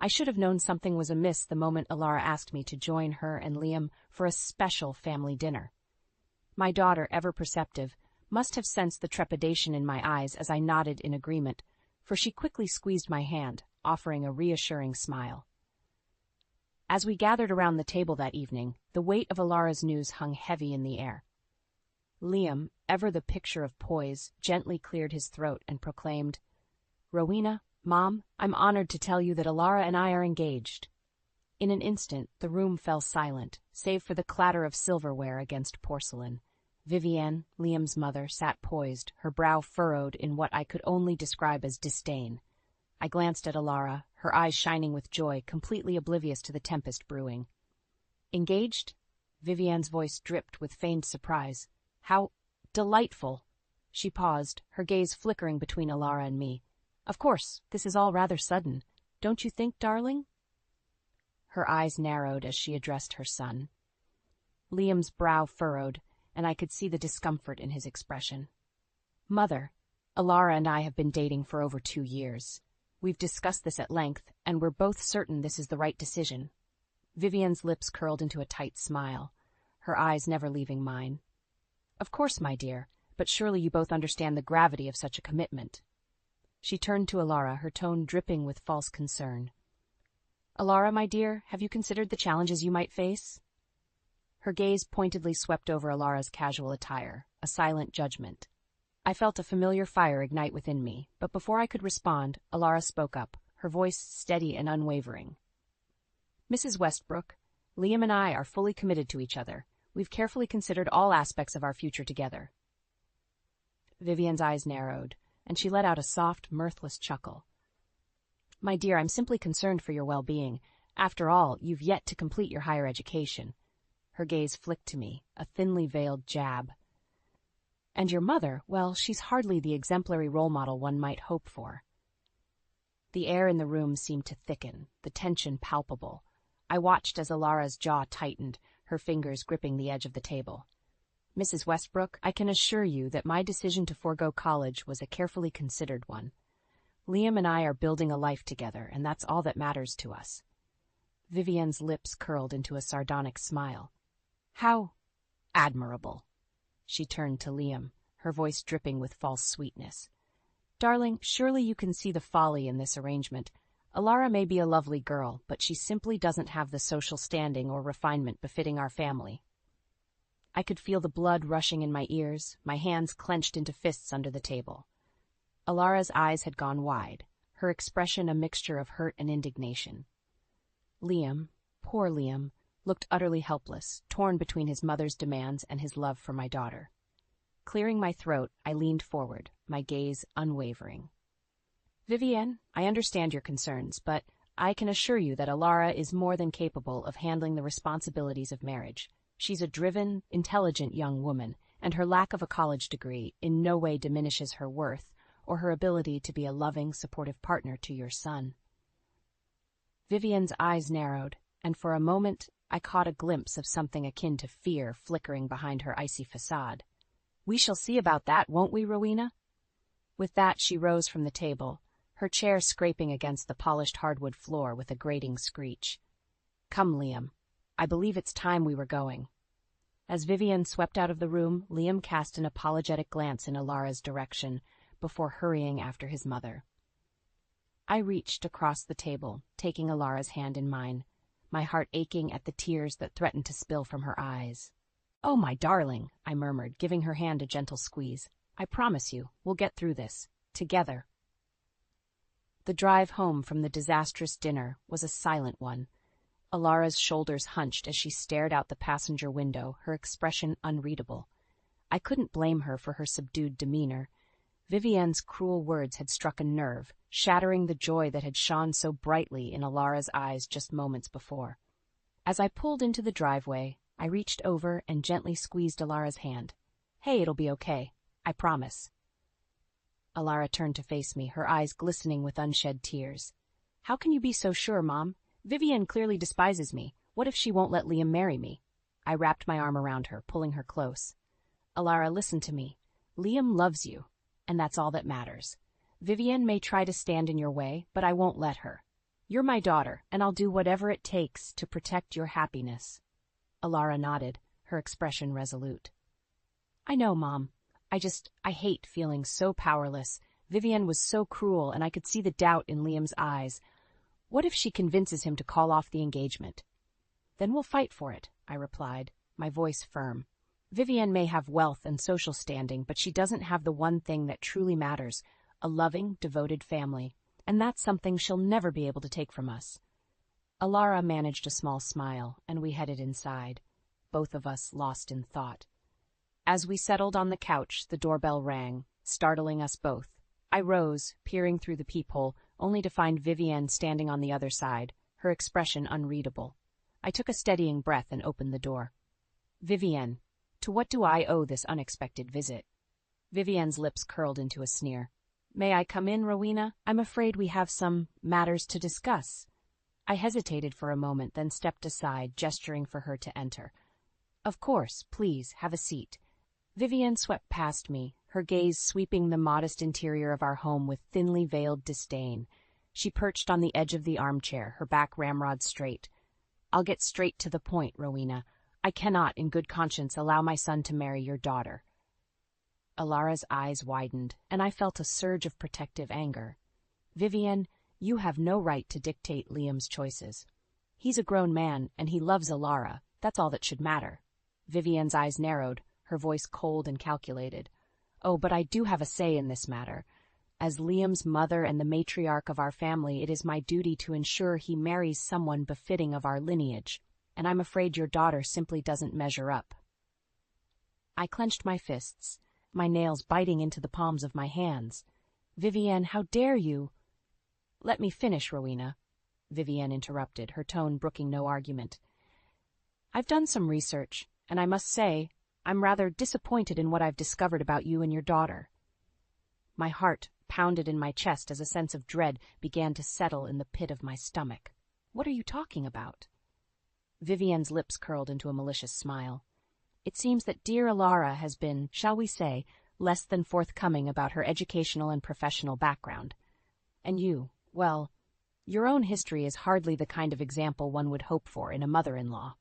I should have known something was amiss the moment Alara asked me to join her and Liam for a special family dinner. My daughter, ever perceptive, must have sensed the trepidation in my eyes as I nodded in agreement, for she quickly squeezed my hand, offering a reassuring smile. As we gathered around the table that evening, the weight of Alara's news hung heavy in the air. Liam, ever the picture of poise, gently cleared his throat and proclaimed, "Rowena, Mom, I'm honored to tell you that Alara and I are engaged." In an instant, the room fell silent, save for the clatter of silverware against porcelain. Vivienne, Liam's mother, sat poised, her brow furrowed in what I could only describe as disdain. I glanced at Alara, her eyes shining with joy, completely oblivious to the tempest brewing. "Engaged?" Vivienne's voice dripped with feigned surprise. "How delightful!" She paused, her gaze flickering between Alara and me. "Of course, this is all rather sudden. Don't you think, darling?" Her eyes narrowed as she addressed her son. Liam's brow furrowed, and I could see the discomfort in his expression. "Mother, Alara and I have been dating for over 2 years. We've discussed this at length, and we're both certain this is the right decision." Vivienne's lips curled into a tight smile, her eyes never leaving mine. "Of course, my dear, but surely you both understand the gravity of such a commitment." She turned to Alara, her tone dripping with false concern. "Alara, my dear, have you considered the challenges you might face?" Her gaze pointedly swept over Alara's casual attire, a silent judgment. I felt a familiar fire ignite within me, but before I could respond, Alara spoke up, her voice steady and unwavering. "Mrs. Westbrook, Liam and I are fully committed to each other. We've carefully considered all aspects of our future together." Vivienne's eyes narrowed, and she let out a soft, mirthless chuckle. "My dear, I'm simply concerned for your well-being. After all, you've yet to complete your higher education." Her gaze flicked to me, a thinly veiled jab. "And your mother, well, she's hardly the exemplary role model one might hope for." The air in the room seemed to thicken, the tension palpable. I watched as Alara's jaw tightened, her fingers gripping the edge of the table. "Mrs. Westbrook, I can assure you that my decision to forego college was a carefully considered one. Liam and I are building a life together, and that's all that matters to us." Vivienne's lips curled into a sardonic smile. "How admirable." She turned to Liam, her voice dripping with false sweetness. "Darling, surely you can see the folly in this arrangement. Alara may be a lovely girl, but she simply doesn't have the social standing or refinement befitting our family." I could feel the blood rushing in my ears, my hands clenched into fists under the table. Alara's eyes had gone wide, her expression a mixture of hurt and indignation. Liam, poor Liam, looked utterly helpless, torn between his mother's demands and his love for my daughter. Clearing my throat, I leaned forward, my gaze unwavering. "Vivienne, I understand your concerns, but I can assure you that Alara is more than capable of handling the responsibilities of marriage. She's a driven, intelligent young woman, and her lack of a college degree in no way diminishes her worth or her ability to be a loving, supportive partner to your son." Vivienne's eyes narrowed, and for a moment I caught a glimpse of something akin to fear flickering behind her icy facade. "We shall see about that, won't we, Rowena?" With that, she rose from the table, her chair scraping against the polished hardwood floor with a grating screech. "Come, Liam. I believe it's time we were going." As Vivienne swept out of the room, Liam cast an apologetic glance in Alara's direction before hurrying after his mother. I reached across the table, taking Alara's hand in mine, my heart aching at the tears that threatened to spill from her eyes. "Oh, my darling," I murmured, giving her hand a gentle squeeze. "I promise you, we'll get through this, together." The drive home from the disastrous dinner was a silent one. Alara's shoulders hunched as she stared out the passenger window, her expression unreadable. I couldn't blame her for her subdued demeanor. Vivienne's cruel words had struck a nerve, shattering the joy that had shone so brightly in Alara's eyes just moments before. As I pulled into the driveway, I reached over and gently squeezed Alara's hand. "Hey, it'll be okay. I promise." Alara turned to face me, her eyes glistening with unshed tears. "How can you be so sure, Mom? Vivienne clearly despises me. What if she won't let Liam marry me?" I wrapped my arm around her, pulling her close. "Alara, listen to me. Liam loves you, and that's all that matters. Vivienne may try to stand in your way, but I won't let her. You're my daughter, and I'll do whatever it takes to protect your happiness. Alara nodded, her expression resolute. I know, Mom. I hate feeling so powerless. Vivienne was so cruel, and I could see the doubt in Liam's eyes. What if she convinces him to call off the engagement? Then we'll fight for it, I replied, my voice firm. Vivienne may have wealth and social standing, but she doesn't have the one thing that truly matters, a loving, devoted family, and that's something she'll never be able to take from us. Alara managed a small smile, and we headed inside, both of us lost in thought. As we settled on the couch, the doorbell rang, startling us both. I rose, peering through the peephole, only to find Vivienne standing on the other side, her expression unreadable. I took a steadying breath and opened the door. Vivienne, to what do I owe this unexpected visit? Vivienne's lips curled into a sneer. May I come in, Rowena? I'm afraid we have some matters to discuss. I hesitated for a moment, then stepped aside, gesturing for her to enter. Of course, please, have a seat. Vivienne swept past me, her gaze sweeping the modest interior of our home with thinly veiled disdain. She perched on the edge of the armchair, her back ramrod straight. I'll get straight to the point, Rowena. I cannot, in good conscience, allow my son to marry your daughter. Alara's eyes widened, and I felt a surge of protective anger. Vivienne, you have no right to dictate Liam's choices. He's a grown man, and he loves Alara. That's all that should matter. Vivienne's eyes narrowed, her voice cold and calculated. Oh, but I do have a say in this matter. As Liam's mother and the matriarch of our family, it is my duty to ensure he marries someone befitting of our lineage, and I'm afraid your daughter simply doesn't measure up. I clenched my fists, my nails biting into the palms of my hands. Vivienne, how dare you? Let me finish, Rowena, Vivienne interrupted, her tone brooking no argument. I've done some research, and I must say, I'm rather disappointed in what I've discovered about you and your daughter. My heart pounded in my chest as a sense of dread began to settle in the pit of my stomach. What are you talking about? Vivienne's lips curled into a malicious smile. It seems that dear Alara has been, shall we say, less than forthcoming about her educational and professional background. And you, well, your own history is hardly the kind of example one would hope for in a mother-in-law.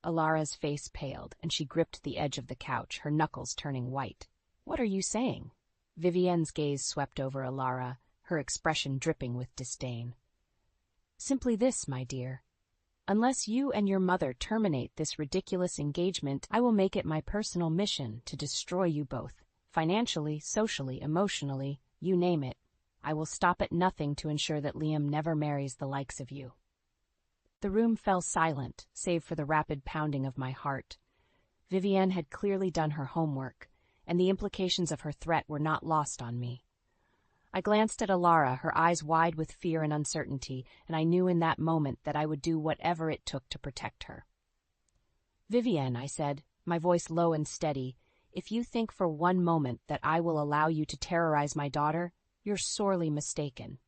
Alara's face paled, and she gripped the edge of the couch, her knuckles turning white. What are you saying? Vivienne's gaze swept over Alara, her expression dripping with disdain. Simply this, my dear. Unless you and your mother terminate this ridiculous engagement, I will make it my personal mission to destroy you both. Financially, socially, emotionally, you name it. I will stop at nothing to ensure that Liam never marries the likes of you. The room fell silent, save for the rapid pounding of my heart. Vivienne had clearly done her homework, and the implications of her threat were not lost on me. I glanced at Alara, her eyes wide with fear and uncertainty, and I knew in that moment that I would do whatever it took to protect her. Vivienne, I said, my voice low and steady, if you think for one moment that I will allow you to terrorize my daughter, you're sorely mistaken.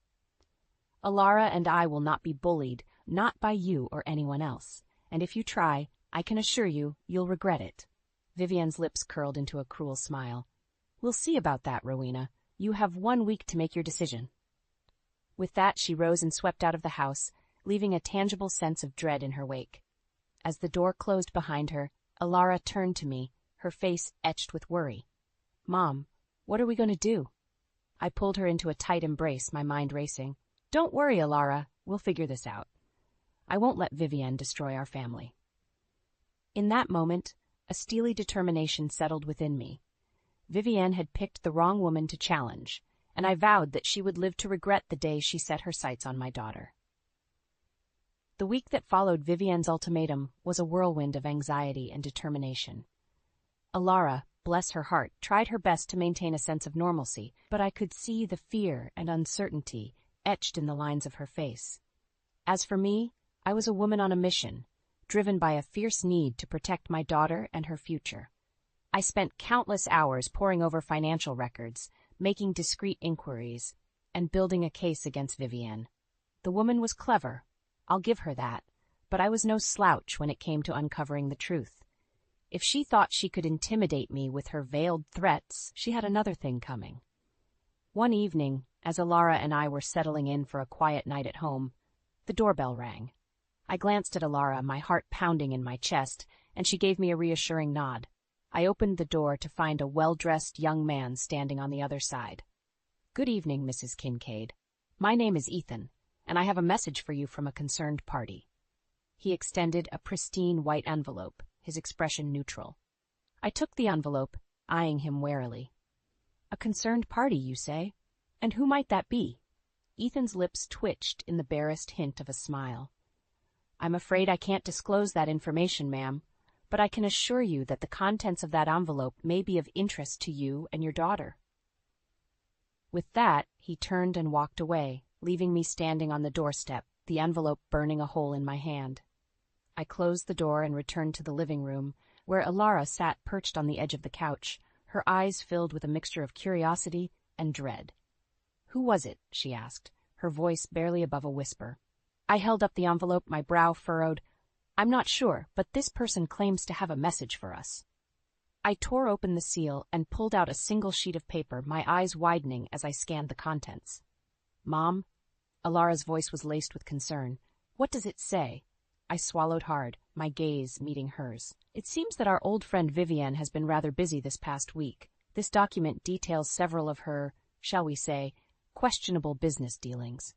Alara and I will not be bullied, not by you or anyone else, and if you try, I can assure you, you'll regret it. Vivienne's lips curled into a cruel smile. We'll see about that, Rowena. You have 1 week to make your decision. With that, she rose and swept out of the house, leaving a tangible sense of dread in her wake. As the door closed behind her, Alara turned to me, her face etched with worry. Mom, what are we going to do? I pulled her into a tight embrace, my mind racing. Don't worry, Alara. We'll figure this out. I won't let Vivienne destroy our family. In that moment, a steely determination settled within me. Vivienne had picked the wrong woman to challenge, and I vowed that she would live to regret the day she set her sights on my daughter. The week that followed Vivienne's ultimatum was a whirlwind of anxiety and determination. Alara, bless her heart, tried her best to maintain a sense of normalcy, but I could see the fear and uncertainty etched in the lines of her face. As for me, I was a woman on a mission, driven by a fierce need to protect my daughter and her future. I spent countless hours poring over financial records, making discreet inquiries, and building a case against Vivienne. The woman was clever, I'll give her that, but I was no slouch when it came to uncovering the truth. If she thought she could intimidate me with her veiled threats, she had another thing coming. One evening, As Alara and I were settling in for a quiet night at home, the doorbell rang. I glanced at Alara, my heart pounding in my chest, and she gave me a reassuring nod. I opened the door to find a well-dressed young man standing on the other side. "Good evening, Mrs. Kincaid. My name is Ethan, and I have a message for you from a concerned party." He extended a pristine white envelope, his expression neutral. I took the envelope, eyeing him warily. "A concerned party, you say? And who might that be?" Ethan's lips twitched in the barest hint of a smile. "I'm afraid I can't disclose that information, ma'am, but I can assure you that the contents of that envelope may be of interest to you and your daughter." With that, he turned and walked away, leaving me standing on the doorstep, the envelope burning a hole in my hand. I closed the door and returned to the living room, where Alara sat perched on the edge of the couch, her eyes filled with a mixture of curiosity and dread. "Who was it?" she asked, her voice barely above a whisper. I held up the envelope, my brow furrowed. "I'm not sure, but this person claims to have a message for us." I tore open the seal and pulled out a single sheet of paper, my eyes widening as I scanned the contents. "Mom?" Alara's voice was laced with concern. "What does it say?" I swallowed hard, my gaze meeting hers. "It seems that our old friend Vivienne has been rather busy this past week. This document details several of her, shall we say, questionable business dealings."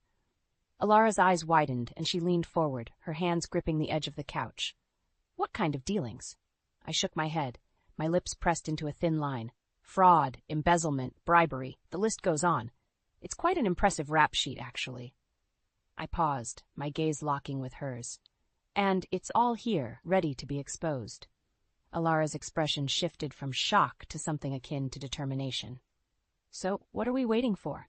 Alara's eyes widened, and she leaned forward, her hands gripping the edge of the couch. "What kind of dealings?" I shook my head, my lips pressed into a thin line. "Fraud, embezzlement, bribery, the list goes on. It's quite an impressive rap sheet, actually." I paused, my gaze locking with hers. "And it's all here, ready to be exposed." Alara's expression shifted from shock to something akin to determination. "So what are we waiting for?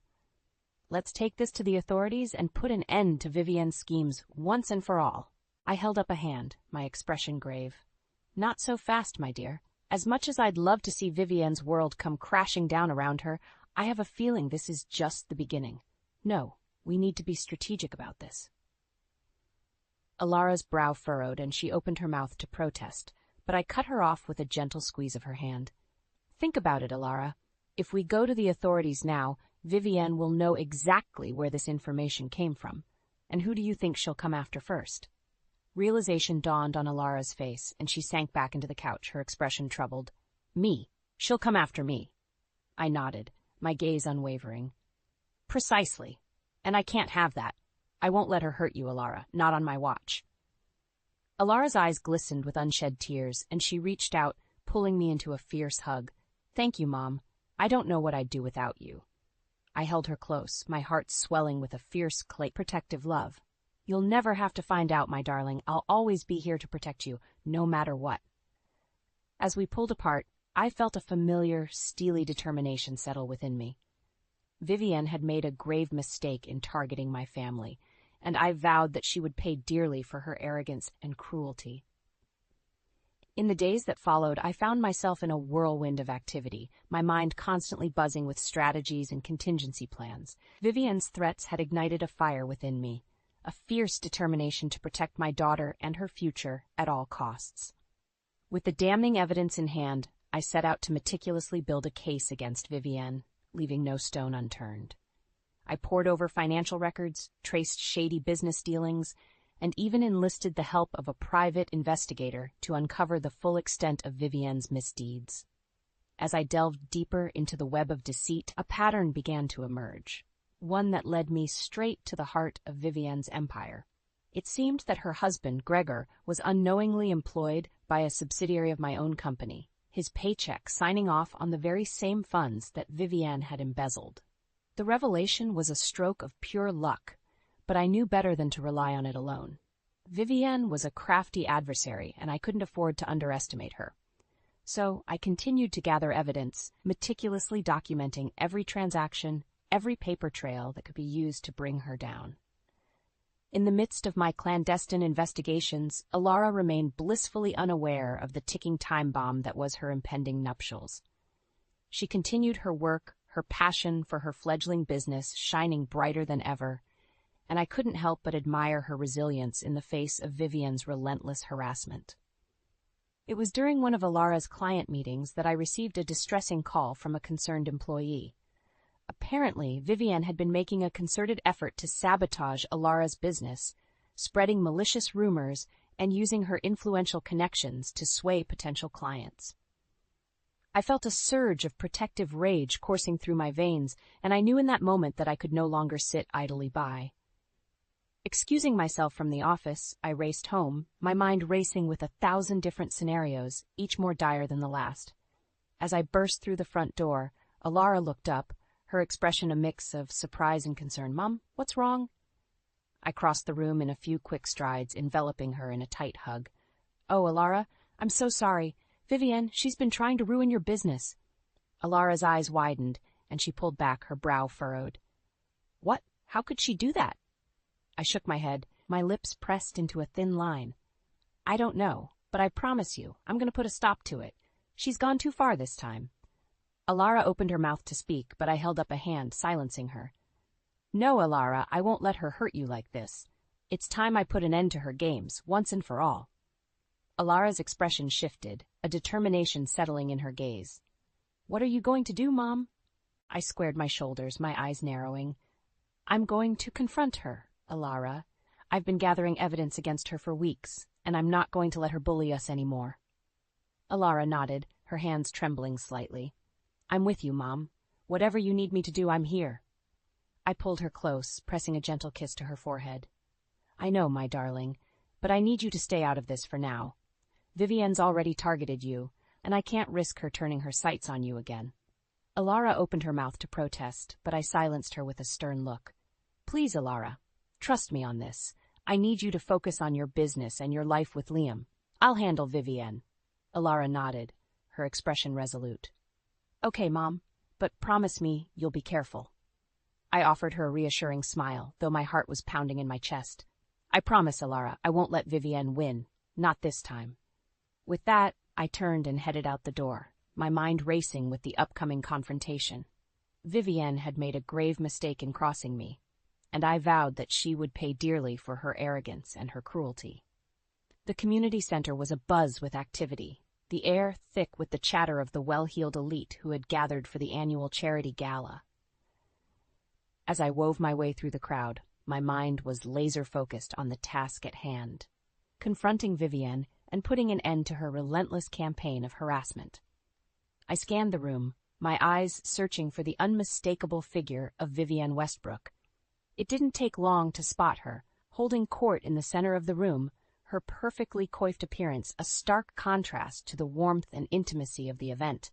Let's take this to the authorities and put an end to Vivienne's schemes once and for all." I held up a hand, my expression grave. "Not so fast, my dear. As much as I'd love to see Vivienne's world come crashing down around her, I have a feeling this is just the beginning. No, we need to be strategic about this." Alara's brow furrowed, and she opened her mouth to protest, but I cut her off with a gentle squeeze of her hand. "Think about it, Alara. If we go to the authorities now, Vivienne will know exactly where this information came from. And who do you think she'll come after first?" Realization dawned on Alara's face, and she sank back into the couch, her expression troubled. "Me. She'll come after me." I nodded, my gaze unwavering. "Precisely. And I can't have that. I won't let her hurt you, Alara, not on my watch." Alara's eyes glistened with unshed tears, and she reached out, pulling me into a fierce hug. "Thank you, Mom. I don't know what I'd do without you." I held her close, my heart swelling with a fierce, protective love. "You'll never have to find out, my darling. I'll always be here to protect you, no matter what." As we pulled apart, I felt a familiar, steely determination settle within me. Vivienne had made a grave mistake in targeting my family, and I vowed that she would pay dearly for her arrogance and cruelty. In the days that followed, I found myself in a whirlwind of activity, my mind constantly buzzing with strategies and contingency plans. Vivienne's threats had ignited a fire within me, a fierce determination to protect my daughter and her future at all costs. With the damning evidence in hand, I set out to meticulously build a case against Vivienne, leaving no stone unturned. I pored over financial records, traced shady business dealings, and even enlisted the help of a private investigator to uncover the full extent of Vivienne's misdeeds. As I delved deeper into the web of deceit, a pattern began to emerge, one that led me straight to the heart of Vivienne's empire. It seemed that her husband, Gregor, was unknowingly employed by a subsidiary of my own company, his paycheck signing off on the very same funds that Vivienne had embezzled. The revelation was a stroke of pure luck, but I knew better than to rely on it alone. Vivienne was a crafty adversary, and I couldn't afford to underestimate her. So I continued to gather evidence, meticulously documenting every transaction, every paper trail that could be used to bring her down. In the midst of my clandestine investigations, Alara remained blissfully unaware of the ticking time bomb that was her impending nuptials. She continued her work, her passion for her fledgling business shining brighter than ever, and I couldn't help but admire her resilience in the face of Vivienne's relentless harassment. It was during one of Alara's client meetings that I received a distressing call from a concerned employee. Apparently, Vivienne had been making a concerted effort to sabotage Alara's business, spreading malicious rumors and using her influential connections to sway potential clients. I felt a surge of protective rage coursing through my veins, and I knew in that moment that I could no longer sit idly by. Excusing myself from the office, I raced home, my mind racing with 1,000 different scenarios, each more dire than the last. As I burst through the front door, Alara looked up, her expression a mix of surprise and concern. "Mom, what's wrong?" I crossed the room in a few quick strides, enveloping her in a tight hug. "Oh, Alara, I'm so sorry. Vivienne, she's been trying to ruin your business." Alara's eyes widened, and she pulled back, her brow furrowed. "What? How could she do that?" I shook my head, my lips pressed into a thin line. "I don't know, but I promise you, I'm going to put a stop to it. She's gone too far this time." Alara opened her mouth to speak, but I held up a hand, silencing her. "No, Alara, I won't let her hurt you like this. It's time I put an end to her games, once and for all." Alara's expression shifted, a determination settling in her gaze. "What are you going to do, Mom?" I squared my shoulders, my eyes narrowing. "I'm going to confront her, Alara. I've been gathering evidence against her for weeks, and I'm not going to let her bully us anymore." Alara nodded, her hands trembling slightly. "I'm with you, Mom. Whatever you need me to do, I'm here." I pulled her close, pressing a gentle kiss to her forehead. "I know, my darling, but I need you to stay out of this for now. Vivienne's already targeted you, and I can't risk her turning her sights on you again." Alara opened her mouth to protest, but I silenced her with a stern look. "Please, Alara, trust me on this. I need you to focus on your business and your life with Liam. I'll handle Vivienne." Alara nodded, her expression resolute. "Okay, Mom, but promise me you'll be careful." I offered her a reassuring smile, though my heart was pounding in my chest. "I promise, Alara, I won't let Vivienne win. Not this time." With that, I turned and headed out the door, my mind racing with the upcoming confrontation. Vivienne had made a grave mistake in crossing me, and I vowed that she would pay dearly for her arrogance and her cruelty. The community center was abuzz with activity, the air thick with the chatter of the well-heeled elite who had gathered for the annual charity gala. As I wove my way through the crowd, my mind was laser-focused on the task at hand, confronting Vivienne and putting an end to her relentless campaign of harassment. I scanned the room, my eyes searching for the unmistakable figure of Vivienne Westbrook. It didn't take long to spot her, holding court in the center of the room, her perfectly coiffed appearance a stark contrast to the warmth and intimacy of the event.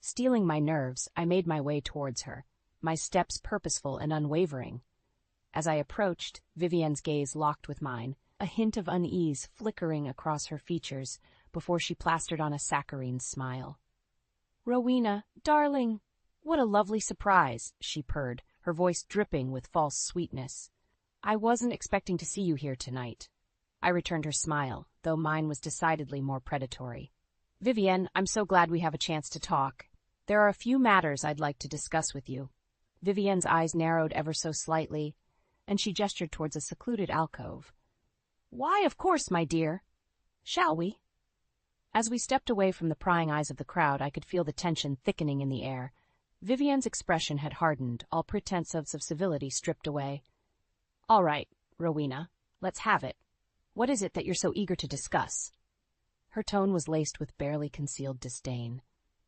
Steeling my nerves, I made my way towards her, my steps purposeful and unwavering. As I approached, Vivienne's gaze locked with mine, a hint of unease flickering across her features before she plastered on a saccharine smile. "Rowena, darling, what a lovely surprise," she purred, her voice dripping with false sweetness. "I wasn't expecting to see you here tonight." I returned her smile, though mine was decidedly more predatory. "Vivienne, I'm so glad we have a chance to talk. There are a few matters I'd like to discuss with you." Vivienne's eyes narrowed ever so slightly, and she gestured towards a secluded alcove. "Why, of course, my dear. Shall we?" As we stepped away from the prying eyes of the crowd, I could feel the tension thickening in the air. Vivienne's expression had hardened, all pretense of civility stripped away. "All right, Rowena, let's have it. What is it that you're so eager to discuss?" Her tone was laced with barely concealed disdain.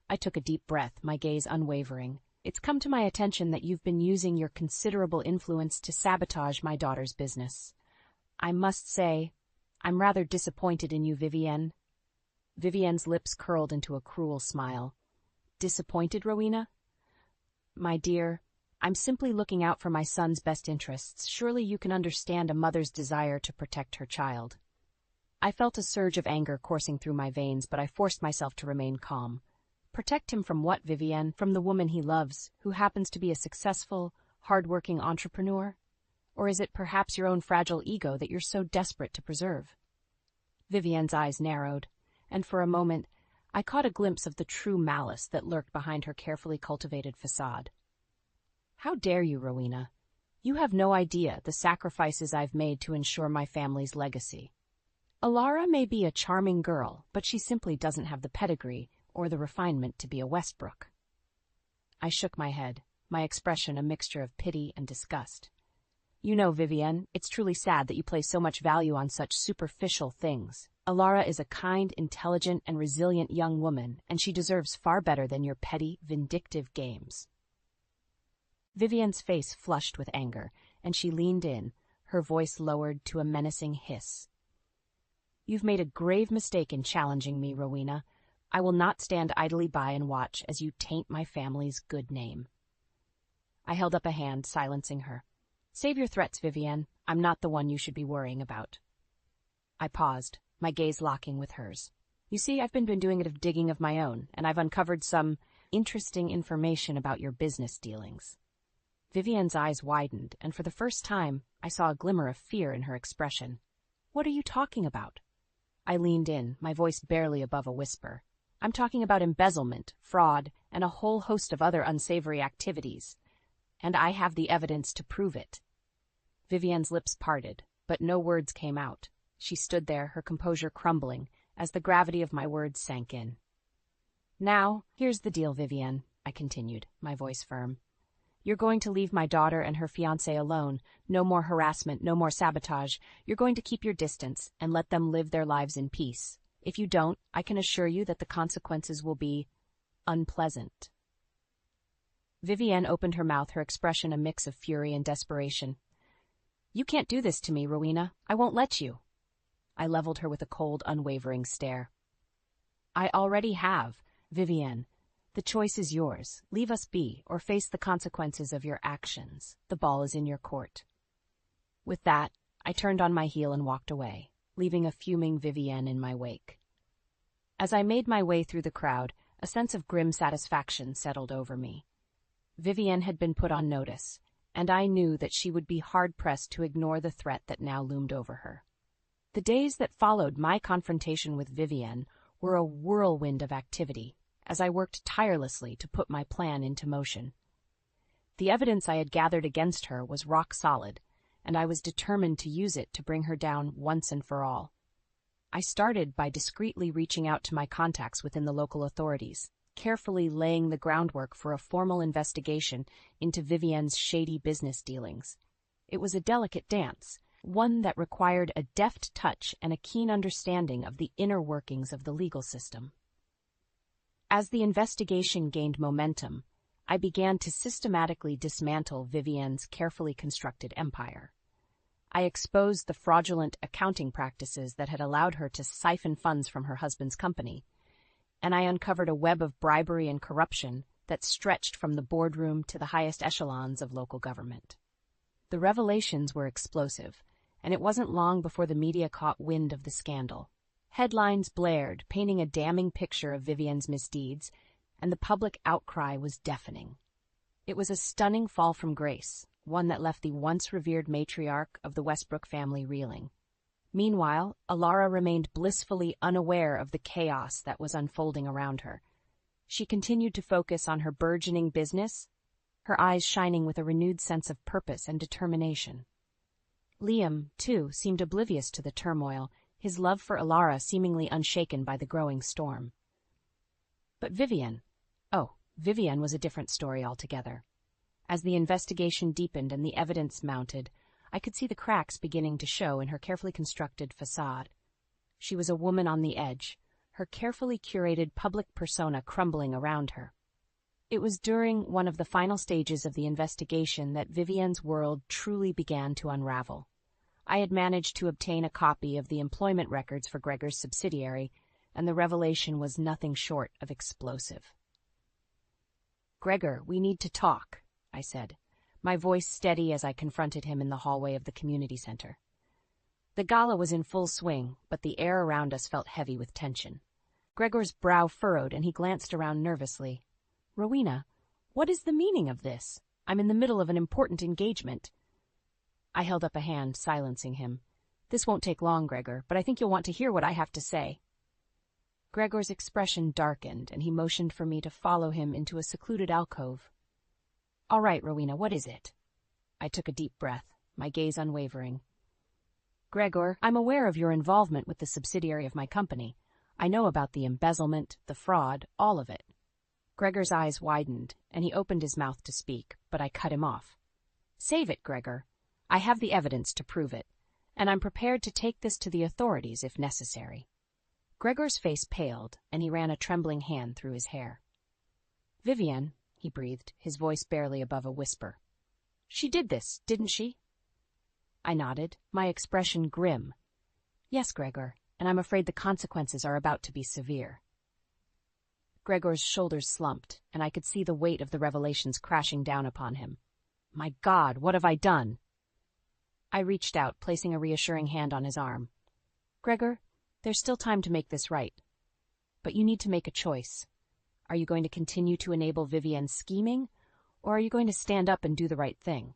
I took a deep breath, my gaze unwavering. "It's come to my attention that you've been using your considerable influence to sabotage my daughter's business. I must say, I'm rather disappointed in you, Vivienne." Vivienne's lips curled into a cruel smile. "Disappointed, Rowena?" "My dear, I'm simply looking out for my son's best interests. Surely you can understand a mother's desire to protect her child." I felt a surge of anger coursing through my veins, but I forced myself to remain calm. Protect him from what, Vivienne? From the woman he loves, who happens to be a successful, hard-working entrepreneur? Or is it perhaps your own fragile ego that you're so desperate to preserve? Vivienne's eyes narrowed, and for a moment I caught a glimpse of the true malice that lurked behind her carefully cultivated facade. "How dare you, Rowena? You have no idea the sacrifices I've made to ensure my family's legacy. Alara may be a charming girl, but she simply doesn't have the pedigree or the refinement to be a Westbrook." I shook my head, my expression a mixture of pity and disgust. You know, Vivienne, it's truly sad that you place so much value on such superficial things. Alara is a kind, intelligent, and resilient young woman, and she deserves far better than your petty, vindictive games. Vivienne's face flushed with anger, and she leaned in, her voice lowered to a menacing hiss. You've made a grave mistake in challenging me, Rowena. I will not stand idly by and watch as you taint my family's good name. I held up a hand, silencing her. Save your threats, Vivienne. I'm not the one you should be worrying about. I paused, my gaze locking with hers. You see, I've been doing a bit of digging of my own, and I've uncovered some interesting information about your business dealings. Vivienne's eyes widened, and for the first time, I saw a glimmer of fear in her expression. What are you talking about? I leaned in, my voice barely above a whisper. I'm talking about embezzlement, fraud, and a whole host of other unsavory activities. And I have the evidence to prove it. Vivienne's lips parted, but no words came out. She stood there, her composure crumbling, as the gravity of my words sank in. Now, here's the deal, Vivienne, I continued, my voice firm. You're going to leave my daughter and her fiancé alone. No more harassment, no more sabotage. You're going to keep your distance and let them live their lives in peace. If you don't, I can assure you that the consequences will be unpleasant. Vivienne opened her mouth, her expression a mix of fury and desperation. You can't do this to me, Rowena. I won't let you. I leveled her with a cold, unwavering stare. I already have, Vivienne. The choice is yours. Leave us be, or face the consequences of your actions. The ball is in your court. With that, I turned on my heel and walked away, leaving a fuming Vivienne in my wake. As I made my way through the crowd, a sense of grim satisfaction settled over me. Vivienne had been put on notice, and I knew that she would be hard-pressed to ignore the threat that now loomed over her. The days that followed my confrontation with Vivienne were a whirlwind of activity, as I worked tirelessly to put my plan into motion. The evidence I had gathered against her was rock solid, and I was determined to use it to bring her down once and for all. I started by discreetly reaching out to my contacts within the local authorities, carefully laying the groundwork for a formal investigation into Vivienne's shady business dealings. It was a delicate dance, one that required a deft touch and a keen understanding of the inner workings of the legal system. As the investigation gained momentum, I began to systematically dismantle Vivienne's carefully constructed empire. I exposed the fraudulent accounting practices that had allowed her to siphon funds from her husband's company, and I uncovered a web of bribery and corruption that stretched from the boardroom to the highest echelons of local government. The revelations were explosive, and it wasn't long before the media caught wind of the scandal. Headlines blared, painting a damning picture of Vivienne's misdeeds, and the public outcry was deafening. It was a stunning fall from grace, one that left the once-revered matriarch of the Westbrook family reeling. Meanwhile, Alara remained blissfully unaware of the chaos that was unfolding around her. She continued to focus on her burgeoning business, her eyes shining with a renewed sense of purpose and determination. Liam, too, seemed oblivious to the turmoil, his love for Alara seemingly unshaken by the growing storm. But Vivienne was a different story altogether. As the investigation deepened and the evidence mounted, I could see the cracks beginning to show in her carefully constructed facade. She was a woman on the edge, her carefully curated public persona crumbling around her. It was during one of the final stages of the investigation that Vivienne's world truly began to unravel. I had managed to obtain a copy of the employment records for Gregor's subsidiary, and the revelation was nothing short of explosive. "Gregor, we need to talk," I said, my voice steady as I confronted him in the hallway of the community center. The gala was in full swing, but the air around us felt heavy with tension. Gregor's brow furrowed, and he glanced around nervously. "Rowena, what is the meaning of this? I'm in the middle of an important engagement." I held up a hand, silencing him. "This won't take long, Gregor, but I think you'll want to hear what I have to say." Gregor's expression darkened, and he motioned for me to follow him into a secluded alcove. "All right, Rowena, what is it?" I took a deep breath, my gaze unwavering. "Gregor, I'm aware of your involvement with the subsidiary of my company. I know about the embezzlement, the fraud, all of it." Gregor's eyes widened, and he opened his mouth to speak, but I cut him off. "Save it, Gregor. I have the evidence to prove it, and I'm prepared to take this to the authorities if necessary." Gregor's face paled, and he ran a trembling hand through his hair. "Vivienne," he breathed, his voice barely above a whisper. "She did this, didn't she?" I nodded, my expression grim. "Yes, Gregor, and I'm afraid the consequences are about to be severe." Gregor's shoulders slumped, and I could see the weight of the revelations crashing down upon him. My God, what have I done? I reached out, placing a reassuring hand on his arm. "Gregor, there's still time to make this right. But you need to make a choice. Are you going to continue to enable Vivienne's scheming, or are you going to stand up and do the right thing?"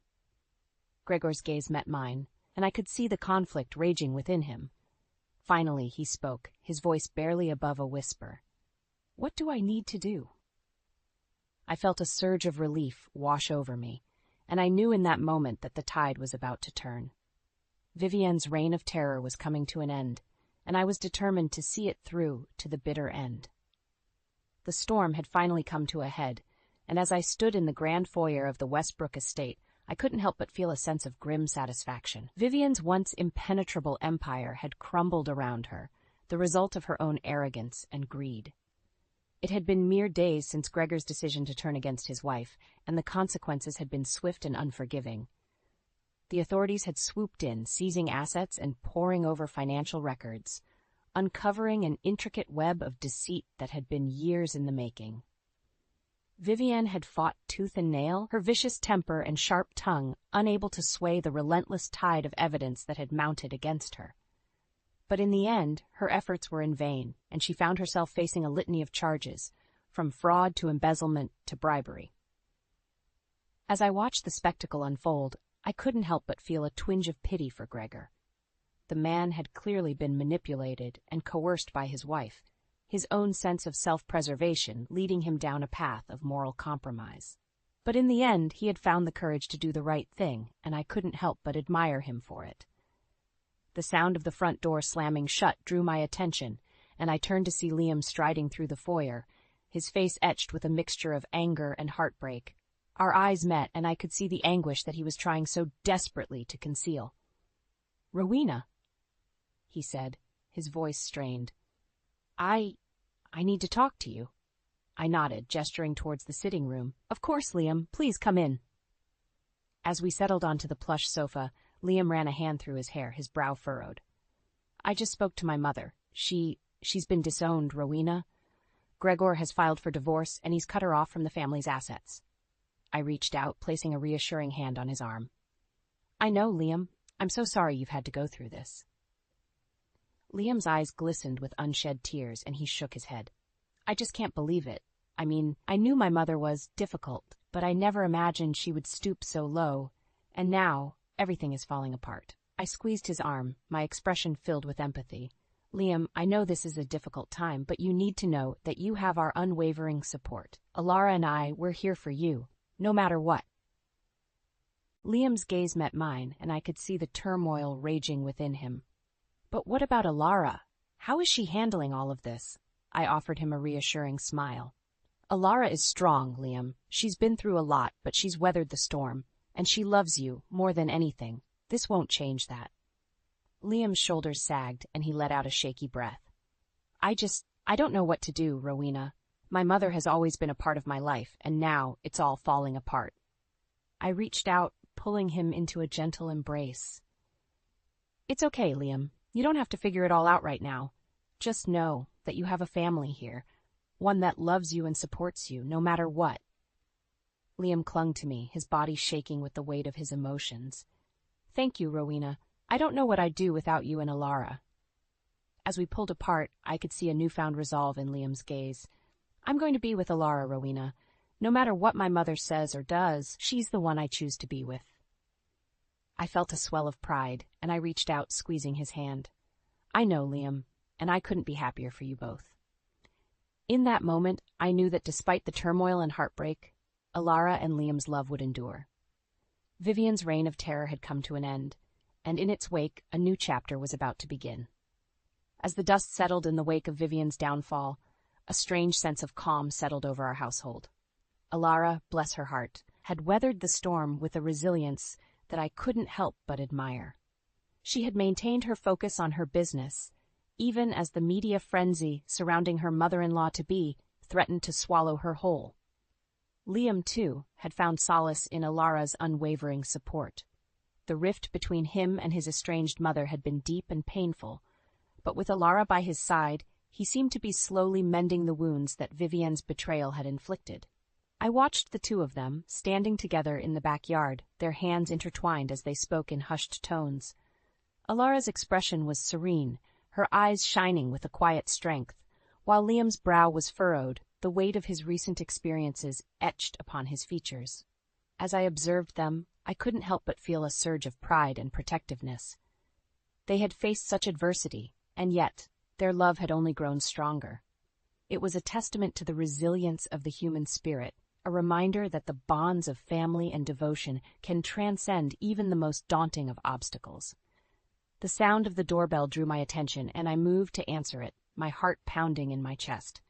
Gregor's gaze met mine, and I could see the conflict raging within him. Finally, he spoke, his voice barely above a whisper. "What do I need to do?" I felt a surge of relief wash over me, and I knew in that moment that the tide was about to turn. Vivienne's reign of terror was coming to an end, and I was determined to see it through to the bitter end. The storm had finally come to a head, and as I stood in the grand foyer of the Westbrook estate, I couldn't help but feel a sense of grim satisfaction. Vivienne's once impenetrable empire had crumbled around her, the result of her own arrogance and greed. It had been mere days since Gregor's decision to turn against his wife, and the consequences had been swift and unforgiving. The authorities had swooped in, seizing assets and poring over financial records, uncovering an intricate web of deceit that had been years in the making. Vivienne had fought tooth and nail, her vicious temper and sharp tongue unable to sway the relentless tide of evidence that had mounted against her. But in the end, her efforts were in vain, and she found herself facing a litany of charges, from fraud to embezzlement to bribery. As I watched the spectacle unfold, I couldn't help but feel a twinge of pity for Gregor. The man had clearly been manipulated and coerced by his wife, his own sense of self-preservation leading him down a path of moral compromise. But in the end, he had found the courage to do the right thing, and I couldn't help but admire him for it. The sound of the front door slamming shut drew my attention, and I turned to see Liam striding through the foyer, his face etched with a mixture of anger and heartbreak. Our eyes met, and I could see the anguish that he was trying so desperately to conceal. "Rowena," he said, his voice strained. I need to talk to you." I nodded, gesturing towards the sitting room. "Of course, Liam, please come in." As we settled onto the plush sofa, Liam ran a hand through his hair, his brow furrowed. "I just spoke to my mother. She's been disowned, Rowena. Gregor has filed for divorce, and he's cut her off from the family's assets." I reached out, placing a reassuring hand on his arm. "I know, Liam. I'm so sorry you've had to go through this." Liam's eyes glistened with unshed tears, and he shook his head. "I just can't believe it. I mean, I knew my mother was difficult, but I never imagined she would stoop so low, and now everything is falling apart." I squeezed his arm, my expression filled with empathy. "Liam, I know this is a difficult time, but you need to know that you have our unwavering support. Alara and I, we're here for you, no matter what." Liam's gaze met mine, and I could see the turmoil raging within him. "But what about Alara? How is she handling all of this?" I offered him a reassuring smile. "Alara is strong, Liam. She's been through a lot, but she's weathered the storm, and she loves you more than anything. This won't change that." Liam's shoulders sagged, and he let out a shaky breath. I don't know what to do, Rowena. My mother has always been a part of my life, and now it's all falling apart." I reached out, pulling him into a gentle embrace. "It's okay, Liam. You don't have to figure it all out right now. Just know that you have a family here, one that loves you and supports you, no matter what." Liam clung to me, his body shaking with the weight of his emotions. "Thank you, Rowena. I don't know what I'd do without you and Alara." As we pulled apart, I could see a newfound resolve in Liam's gaze. "I'm going to be with Alara, Rowena. No matter what my mother says or does, she's the one I choose to be with." I felt a swell of pride, and I reached out, squeezing his hand. "I know, Liam, and I couldn't be happier for you both." In that moment, I knew that despite the turmoil and heartbreak, Alara and Liam's love would endure. Vivienne's reign of terror had come to an end, and in its wake, a new chapter was about to begin. As the dust settled in the wake of Vivienne's downfall, A strange sense of calm settled over our household. Alara, bless her heart, had weathered the storm with a resilience that I couldn't help but admire. She had maintained her focus on her business, even as the media frenzy surrounding her mother-in-law-to-be threatened to swallow her whole. Liam, too, had found solace in Alara's unwavering support. The rift between him and his estranged mother had been deep and painful, but with Alara by his side, he seemed to be slowly mending the wounds that Vivienne's betrayal had inflicted. I watched the two of them, standing together in the backyard, their hands intertwined as they spoke in hushed tones. Alara's expression was serene, her eyes shining with a quiet strength, while Liam's brow was furrowed, the weight of his recent experiences etched upon his features. As I observed them, I couldn't help but feel a surge of pride and protectiveness. They had faced such adversity, and yet their love had only grown stronger. It was a testament to the resilience of the human spirit, a reminder that the bonds of family and devotion can transcend even the most daunting of obstacles. The sound of the doorbell drew my attention, and I moved to answer it, my heart pounding in my chest.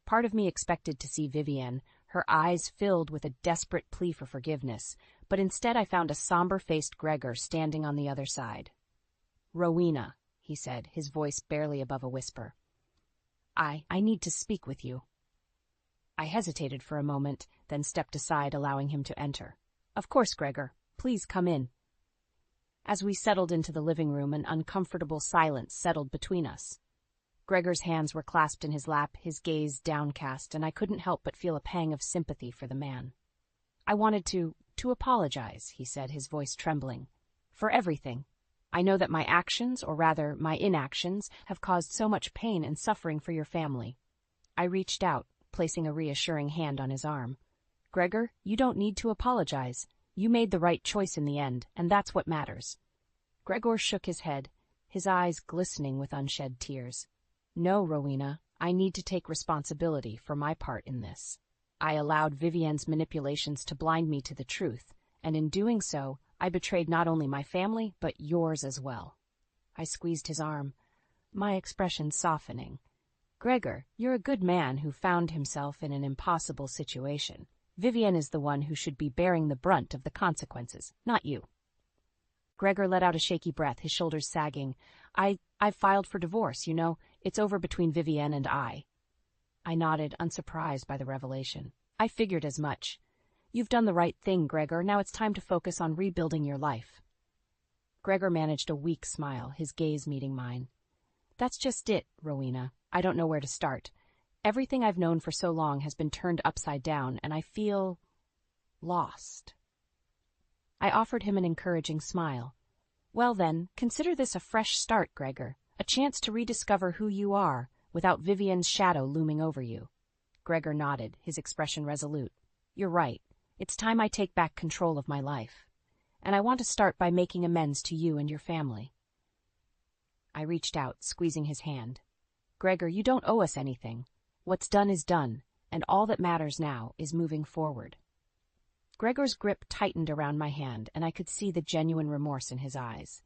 Part of me expected to see Vivienne, her eyes filled with a desperate plea for forgiveness, but instead I found a somber-faced Gregor standing on the other side. "Rowena," he said, his voice barely above a whisper. I need to speak with you." I hesitated for a moment, then stepped aside, allowing him to enter. "Of course, Gregor. Please come in." As we settled into the living room, an uncomfortable silence settled between us. Gregor's hands were clasped in his lap, his gaze downcast, and I couldn't help but feel a pang of sympathy for the man. "I wanted to apologize," he said, his voice trembling, "for everything. I know that my actions, or rather my inactions, have caused so much pain and suffering for your family." I reached out, placing a reassuring hand on his arm. "Gregor, you don't need to apologize. You made the right choice in the end, and that's what matters." Gregor shook his head, his eyes glistening with unshed tears. "No, Rowena, I need to take responsibility for my part in this. I allowed Vivienne's manipulations to blind me to the truth, and in doing so, I betrayed not only my family, but yours as well." I squeezed his arm, my expression softening. "Gregor, you're a good man who found himself in an impossible situation. Vivienne is the one who should be bearing the brunt of the consequences, not you." Gregor let out a shaky breath, his shoulders sagging. I've filed for divorce, you know. It's over between Vivienne and I." I nodded, unsurprised by the revelation. "I figured as much. You've done the right thing, Gregor. Now it's time to focus on rebuilding your life." Gregor managed a weak smile, his gaze meeting mine. "That's just it, Rowena. I don't know where to start. Everything I've known for so long has been turned upside down, and I feel lost." I offered him an encouraging smile. "Well then, consider this a fresh start, Gregor, a chance to rediscover who you are, without Vivienne's shadow looming over you." Gregor nodded, his expression resolute. "You're right. It's time I take back control of my life. And I want to start by making amends to you and your family." I reached out, squeezing his hand. "Gregor, you don't owe us anything. What's done is done, and all that matters now is moving forward." Gregor's grip tightened around my hand, and I could see the genuine remorse in his eyes.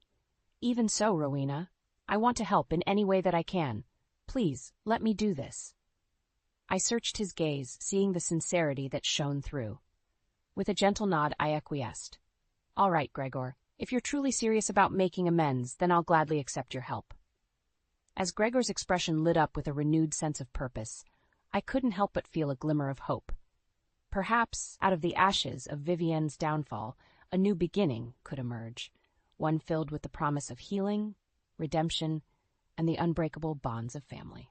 "Even so, Rowena, I want to help in any way that I can. Please, let me do this." I searched his gaze, seeing the sincerity that shone through. With a gentle nod, I acquiesced. "All right, Gregor, if you're truly serious about making amends, then I'll gladly accept your help." As Gregor's expression lit up with a renewed sense of purpose, I couldn't help but feel a glimmer of hope. Perhaps, out of the ashes of Vivienne's downfall, a new beginning could emerge, one filled with the promise of healing, redemption, and the unbreakable bonds of family.